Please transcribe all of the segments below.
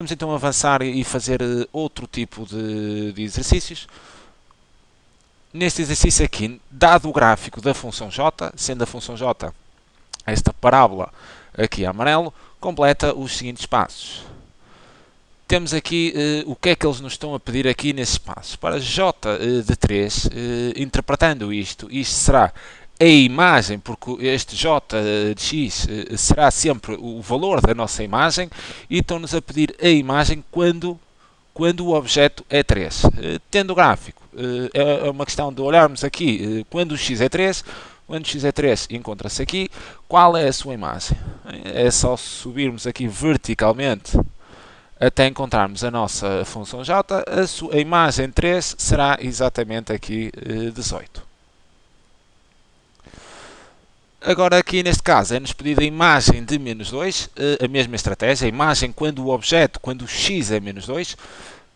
Vamos então avançar e fazer outro tipo de exercícios. Neste exercício aqui, dado o gráfico da função j, sendo a função j esta parábola aqui a amarelo, completa os seguintes passos. Temos aqui o que é que eles nos estão a pedir aqui nesses passos. Para j de 3, interpretando isto será a imagem, porque este j de x será sempre o valor da nossa imagem, e estão-nos a pedir a imagem quando o objeto é 3. Tendo o gráfico, é uma questão de olharmos aqui, quando o x é 3, quando o x é 3 encontra-se aqui, qual é a sua imagem? É só subirmos aqui verticalmente até encontrarmos a nossa função j, a imagem 3 será exatamente aqui 18. Agora aqui neste caso é-nos pedida a imagem de menos 2, a mesma estratégia, a imagem quando o objeto, quando o x é menos 2,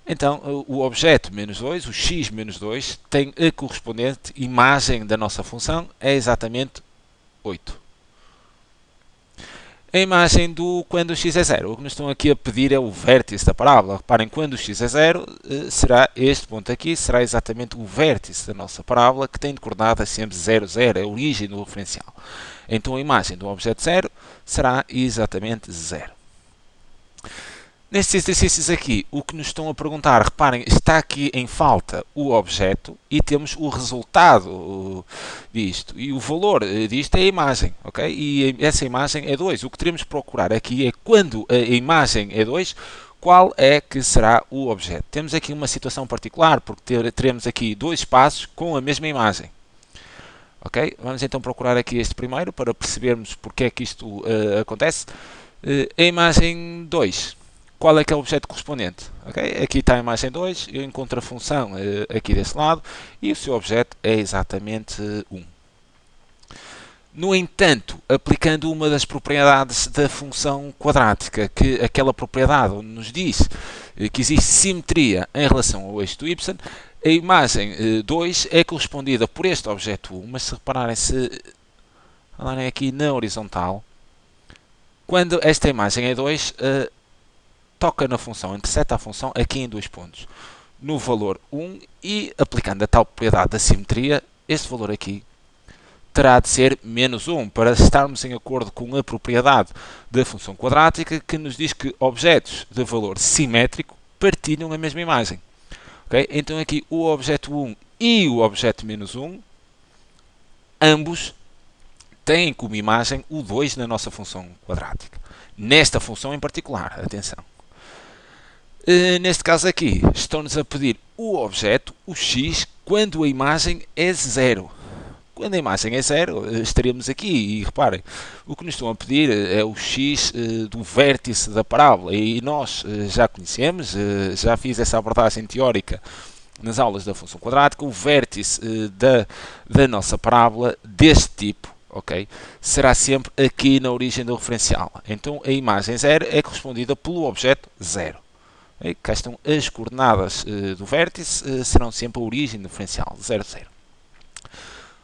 então o objeto menos 2, o x menos 2, tem a correspondente imagem da nossa função, é exatamente 8. A imagem do quando o x é 0, o que nos estão aqui a pedir é o vértice da parábola. Reparem, quando o x é 0, será este ponto aqui, será exatamente o vértice da nossa parábola, que tem de coordenadas sempre 0, 0, é a origem do referencial. Então a imagem do objeto 0 será exatamente 0. Nestes exercícios aqui, o que nos estão a perguntar, reparem, está aqui em falta o objeto e temos o resultado disto. E o valor disto é a imagem, ok? E essa imagem é 2. O que teremos que procurar aqui é quando a imagem é 2, qual é que será o objeto. Temos aqui uma situação particular, porque teremos aqui dois espaços com a mesma imagem. Ok? Vamos então procurar aqui este primeiro para percebermos porque é que isto acontece. A imagem 2. Qual é que é o objeto correspondente? Okay? Aqui está a imagem 2, eu encontro a função aqui desse lado e o seu objeto é exatamente 1. No entanto, aplicando uma das propriedades da função quadrática, que aquela propriedade nos diz que existe simetria em relação ao eixo do y, a imagem 2 é correspondida por este objeto 1, mas se repararem, se andarem aqui na horizontal, quando esta imagem é 2, toca na função, interseta a função aqui em dois pontos, no valor 1, e aplicando a tal propriedade da simetria, este valor aqui terá de ser menos 1, para estarmos em acordo com a propriedade da função quadrática, que nos diz que objetos de valor simétrico partilham a mesma imagem. Okay? Então aqui o objeto 1 e o objeto menos 1, ambos têm como imagem o 2 na nossa função quadrática. Nesta função em particular, atenção. Neste caso aqui, estão-nos a pedir o objeto, o x, quando a imagem é 0. Quando a imagem é 0, estaríamos aqui, e reparem, o que nos estão a pedir é o x do vértice da parábola, e nós já conhecemos, já fiz essa abordagem teórica nas aulas da função quadrática, o vértice da nossa parábola deste tipo, ok, será sempre aqui na origem do referencial. Então a imagem 0 é correspondida pelo objeto 0. Cá estão as coordenadas do vértice, serão sempre a origem do diferencial, 0, 0.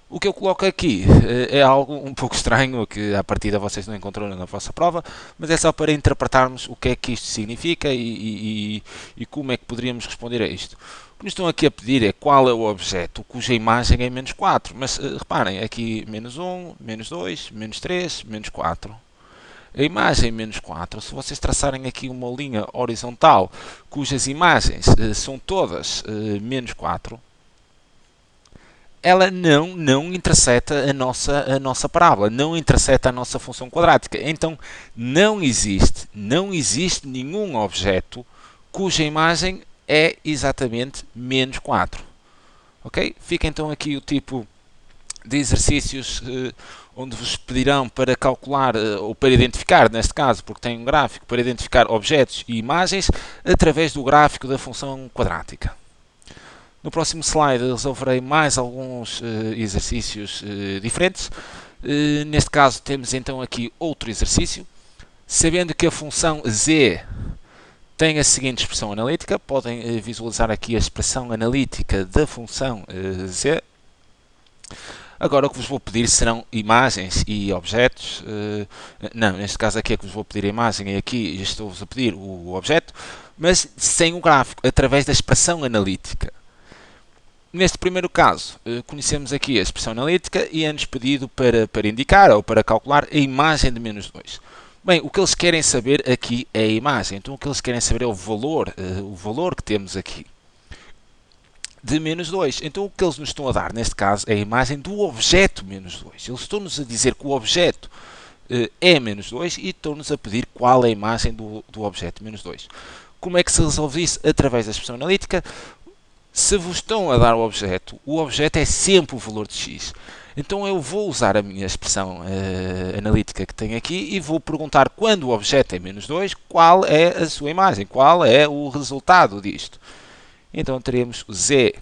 O que eu coloco aqui é algo um pouco estranho, que à partida vocês não encontraram na vossa prova, mas é só para interpretarmos o que é que isto significa e como é que poderíamos responder a isto. O que nos estão aqui a pedir é qual é o objeto cuja imagem é menos 4, mas reparem, aqui menos 1, menos 2, menos 3, menos 4. A imagem menos 4, se vocês traçarem aqui uma linha horizontal cujas imagens são todas menos 4, ela não interseta a nossa parábola, não interseta a nossa função quadrática. Então não existe nenhum objeto cuja imagem é exatamente menos 4. Ok? Fica então aqui o tipo de exercícios onde vos pedirão para calcular, ou para identificar, neste caso, porque tem um gráfico, para identificar objetos e imagens através do gráfico da função quadrática. No próximo slide resolverei mais alguns exercícios diferentes. Neste caso temos então aqui outro exercício. Sabendo que a função z tem a seguinte expressão analítica, podem visualizar aqui a expressão analítica da função z. Agora o que vos vou pedir serão imagens e objetos. Não, neste caso aqui é que vos vou pedir a imagem e aqui estou-vos a pedir o objeto, mas sem o gráfico, através da expressão analítica. Neste primeiro caso, conhecemos aqui a expressão analítica e é-nos pedido para indicar ou para calcular a imagem de menos 2. Bem, o que eles querem saber aqui é a imagem. Então o que eles querem saber é o valor que temos aqui de menos 2. Então o que eles nos estão a dar, neste caso, é a imagem do objeto menos 2. Eles estão-nos a dizer que o objeto é menos 2 e estão-nos a pedir qual é a imagem do objeto menos 2. Como é que se resolve isso? Através da expressão analítica. Se vos estão a dar o objeto é sempre o valor de x. Então eu vou usar a minha expressão analítica que tenho aqui e vou perguntar quando o objeto é menos 2, qual é a sua imagem, qual é o resultado disto. Então teremos o z.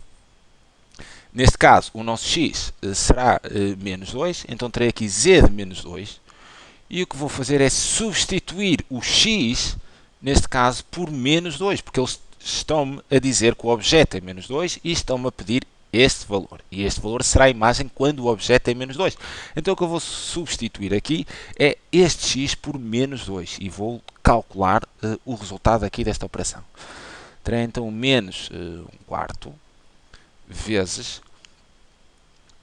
Neste caso, o nosso x será menos 2, então terei aqui z de menos 2. E o que vou fazer é substituir o x, neste caso, por menos 2, porque eles estão-me a dizer que o objeto é menos 2 e estão-me a pedir este valor. E este valor será a imagem quando o objeto é menos 2. Então o que eu vou substituir aqui é este x por menos 2 e vou calcular o resultado aqui desta operação. Terei então menos 1/4 vezes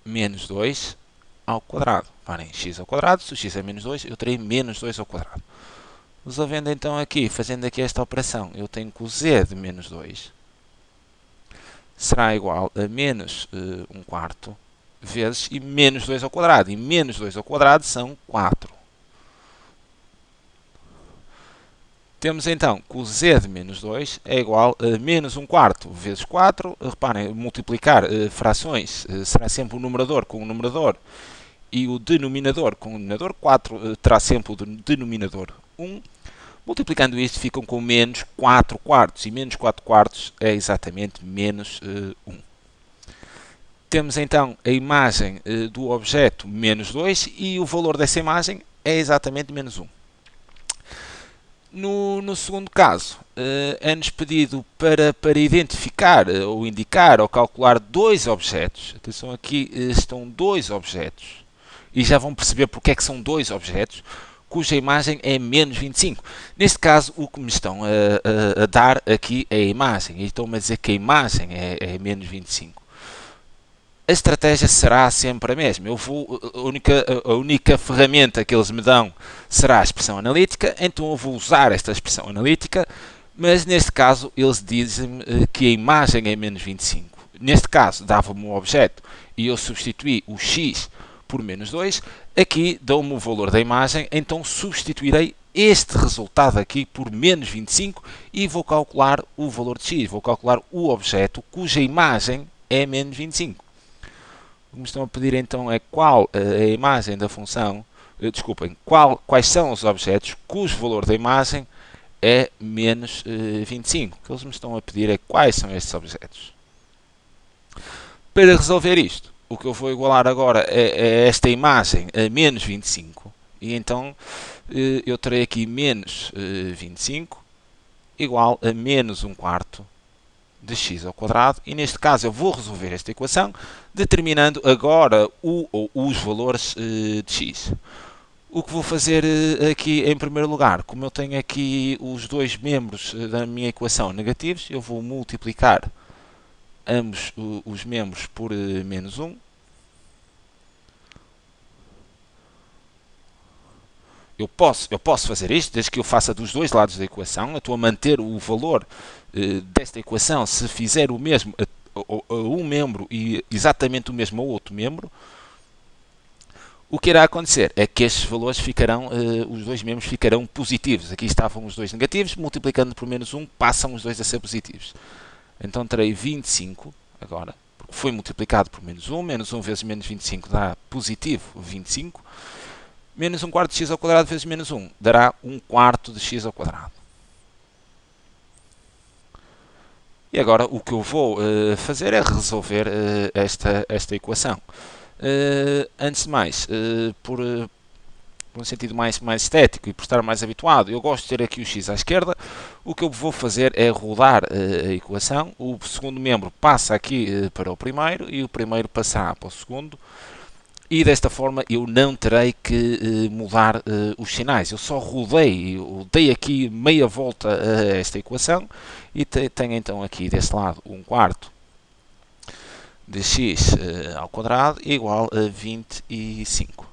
menos 2 ao quadrado. Parem, x ao quadrado, se o x é menos 2, eu terei menos 2 ao quadrado. Resolvendo então aqui, fazendo aqui esta operação, eu tenho que o z de menos 2 será igual a menos 1/4 vezes e menos 2 ao quadrado. E menos 2 ao quadrado são 4. Temos então que o z de menos 2 é igual a menos 1/4 vezes 4. Reparem, multiplicar frações será sempre o numerador com o numerador e o denominador com o denominador. 4 terá sempre o denominador 1. Multiplicando isto, ficam com menos 4/4. E menos 4/4 é exatamente menos 1. Temos então a imagem do objeto menos 2 e o valor dessa imagem é exatamente menos 1. No segundo caso, é-nos pedido para identificar ou indicar ou calcular dois objetos. Atenção, aqui estão dois objetos. E já vão perceber porque é que são dois objetos, cuja imagem é menos 25. Neste caso, o que me estão a dar aqui é a imagem. E estão-me a dizer que a imagem é menos 25. A estratégia será sempre a mesma. A única ferramenta que eles me dão será a expressão analítica, então eu vou usar esta expressão analítica, mas neste caso eles dizem-me que a imagem é menos 25. Neste caso dava-me um objeto e eu substituí o x por menos 2, aqui dão-me o valor da imagem, então substituirei este resultado aqui por menos 25 e vou calcular o valor de x, vou calcular o objeto cuja imagem é menos 25. O que me estão a pedir então é qual a imagem da função, desculpem, quais são os objetos cujo valor da imagem é menos 25. O que eles me estão a pedir é quais são estes objetos. Para resolver isto, o que eu vou igualar agora é esta imagem a menos 25. E então eu terei aqui menos 25 igual a menos 1/4 de x ao quadrado, e neste caso eu vou resolver esta equação determinando agora o ou os valores de x. O que vou fazer aqui em primeiro lugar, como eu tenho aqui os dois membros da minha equação negativos, eu vou multiplicar ambos os membros por menos 1. Eu posso fazer isto, desde que eu faça dos dois lados da equação. Eu estou a manter o valor desta equação se fizer o mesmo a um membro e exatamente o mesmo ao outro membro. O que irá acontecer é que estes valores ficarão, os dois membros ficarão positivos. Aqui estavam os dois negativos, multiplicando por menos 1, passam os dois a ser positivos. Então terei 25 agora, porque foi multiplicado por menos 1. Menos 1 vezes menos 25 dá positivo 25. Menos 1/4 de x ao quadrado vezes menos 1 dará 1/4 de x ao quadrado. E agora o que eu vou fazer é resolver esta equação. Antes de mais, por um sentido mais estético e por estar mais habituado, eu gosto de ter aqui o x à esquerda. O que eu vou fazer é rodar a equação. O segundo membro passa aqui para o primeiro e o primeiro passará para o segundo. E desta forma eu não terei que mudar os sinais. Eu só rodei, eu dei aqui meia volta a esta equação e tenho então aqui deste lado 1/4 de x ao quadrado igual a 25.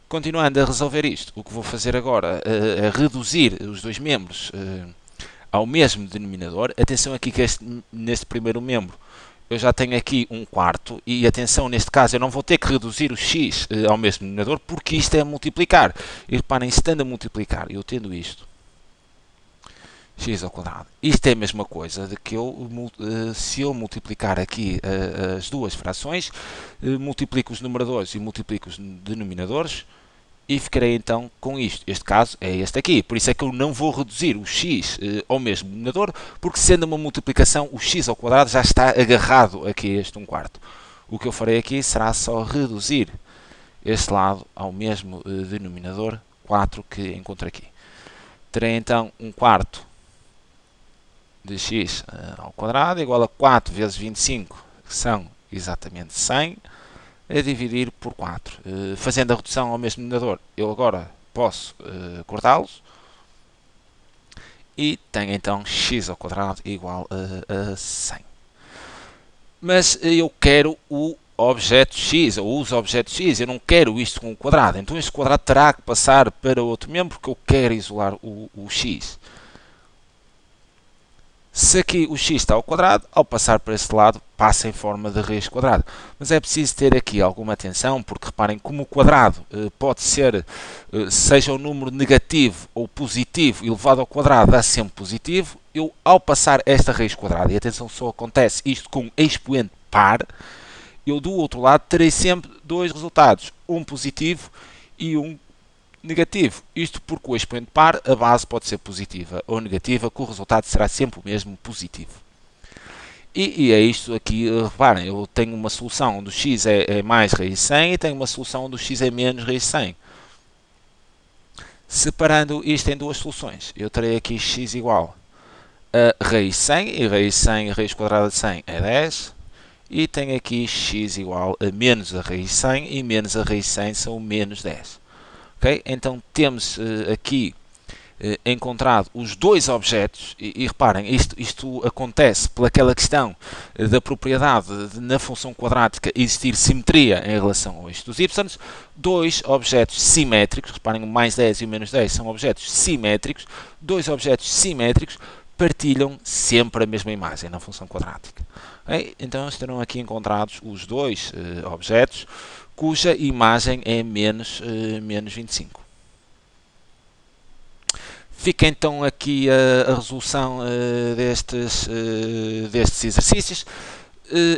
Continuando a resolver isto, o que vou fazer agora é reduzir os dois membros ao mesmo denominador. Atenção aqui que neste primeiro membro eu já tenho aqui 1/4 e atenção, neste caso eu não vou ter que reduzir o x ao mesmo denominador porque isto é multiplicar. E reparem, estando a multiplicar, eu tendo isto, x ao quadrado, isto é a mesma coisa de que se eu multiplicar aqui as duas frações, multiplico os numeradores e multiplico os denominadores, e ficarei então com isto. Este caso é este aqui. Por isso é que eu não vou reduzir o x ao mesmo denominador, porque sendo uma multiplicação, o x ao quadrado já está agarrado aqui a este 1/4. O que eu farei aqui será só reduzir este lado ao mesmo denominador, 4, que encontro aqui. Terei então 1/4 de x ao quadrado igual a 4 vezes 25, que são exatamente 100, a dividir por 4. Fazendo a redução ao mesmo denominador, eu agora posso cortá-los e tenho então x ao quadrado igual a 100. Mas eu quero o objeto x, ou os objetos x, eu não quero isto com o quadrado. Então este quadrado terá que passar para outro membro porque eu quero isolar o x. Se aqui o x está ao quadrado, ao passar para este lado, passa em forma de raiz quadrada. Mas é preciso ter aqui alguma atenção, porque reparem, como o quadrado pode ser, seja o número negativo ou positivo, elevado ao quadrado dá sempre positivo, eu ao passar esta raiz quadrada, e atenção, só acontece isto com expoente par, eu do outro lado terei sempre dois resultados, um positivo e um negativo. Isto porque o expoente par, a base pode ser positiva ou negativa, que o resultado será sempre o mesmo, positivo. E é isto aqui, reparem, eu tenho uma solução onde o x é mais raiz de 100 e tenho uma solução onde o x é menos raiz de 100. Separando isto em duas soluções, eu terei aqui x igual a raiz de 100, e raiz de 100, raiz quadrada de 100 é 10, e tenho aqui x igual a menos a raiz de 100, e menos a raiz de 100 são menos 10. Okay? Então temos aqui encontrado os dois objetos, e reparem, isto acontece pelaquela questão da propriedade na função quadrática existir simetria em relação ao eixo dos y, dois objetos simétricos, reparem, o mais 10 e o menos 10 são objetos simétricos, dois objetos simétricos partilham sempre a mesma imagem na função quadrática. Okay? Então estarão aqui encontrados os dois objetos cuja imagem é menos 25. Fica então aqui a resolução destes exercícios.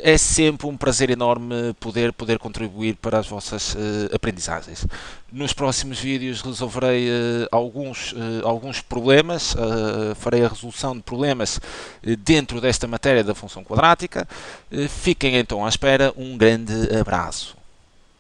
É sempre um prazer enorme poder contribuir para as vossas aprendizagens. Nos próximos vídeos resolverei alguns problemas, farei a resolução de problemas dentro desta matéria da função quadrática. Fiquem então à espera. Um grande abraço.